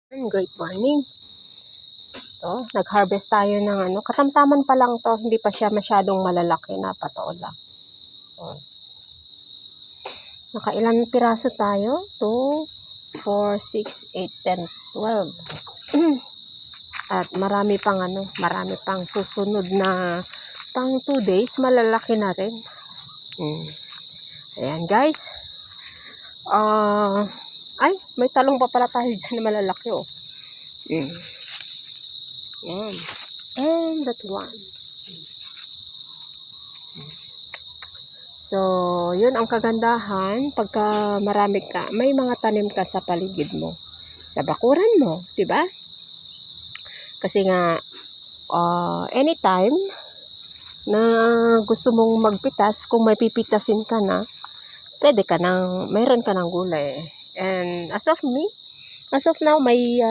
Great morning. To, nag-harvest tayo ng katamtaman pa lang to, hindi pa siya masyadong malalaki na patola. So, nakailan piraso tayo? 2, 4, 6, 8, 10, 12. At marami pang susunod na pang 2 days, malalaki na rin. Ayan guys. Ay, may talong pa pala tayo dyan na malalaki oh. Yan. And that one. So, yun ang kagandahan pagka marami ka, may mga tanim ka sa paligid mo. Sa bakuran mo, 'di ba? Kasi nga anytime na gusto mong magpitas, kung may pipitasin ka na, pwede ka nang mayroon ka ng gulay. And as of now, may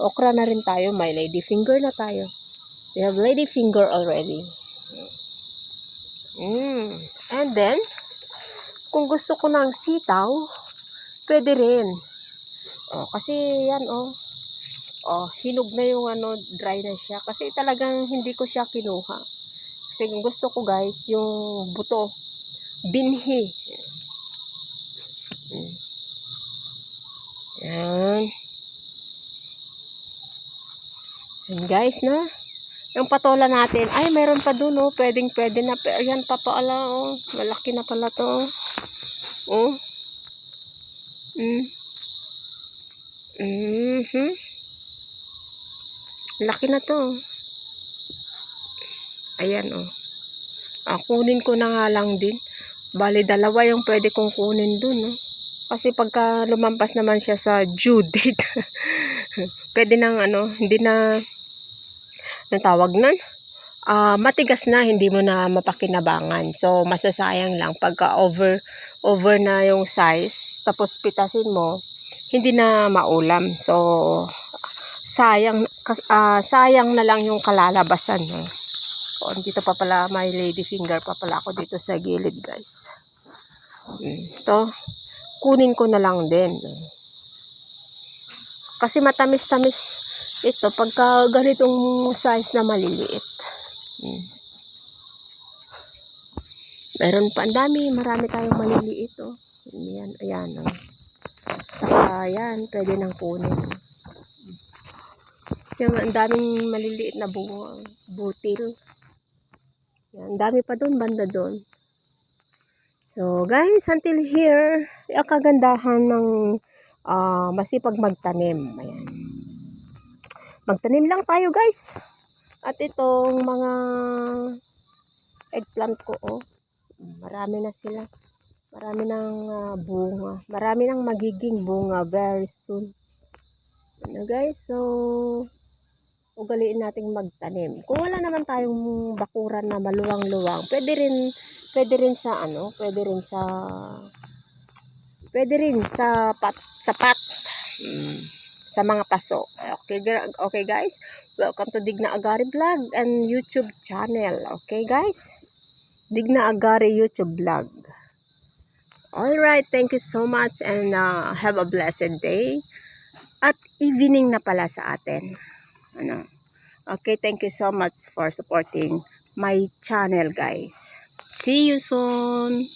okra na rin tayo, may ladyfinger na tayo. We have ladyfinger already. And then, kung gusto ko ng sitaw, pwede rin. Kasi yan hinog na yung dry na siya. Kasi talagang hindi ko siya kinuha. Kasi kung gusto ko guys, yung buto, binhi. Yan. And guys na, yung patola natin, ay meron pa dun pwede na, ayan pa pala malaki na pala to laki na to, ayan kunin ko na nga lang din, bali dalawa yung pwede kong kunin dun kasi pagka lumampas naman siya sa due date pwede nang hindi na tawag nun, matigas na, hindi mo na mapakinabangan. So masasayang lang pagka over na yung size, tapos pitasin mo, hindi na maulam. So sayang na lang yung kalalabasan dito pa pala, may ladyfinger pa pala ako dito sa gilid guys. To kunin ko na lang din kasi matamis-tamis ito pagka ganitong size na maliliit. Meron pa, marami tayong maliliit ayan saka yan, pwede nang kunin yung ang daming maliliit na bunga, butil yan, dami pa doon, banda doon. So guys, until here, ang kagandahan ng masipag magtanim. Ayan. Magtanim lang tayo guys. At itong mga eggplant ko marami na sila. Marami ng bunga. Marami nang magiging bunga very soon. Guys, so ugaliin nating magtanim. Kung wala naman tayong bakuran na maluwang-luwang, pwede rin sa pat sa mga paso. Okay guys, welcome to Digna Agari Vlog and YouTube channel. Okay guys, Digna Agari YouTube vlog. Alright, thank you so much and have a blessed day. At evening na pala sa atin. Okay, thank you so much for supporting my channel guys. See you soon.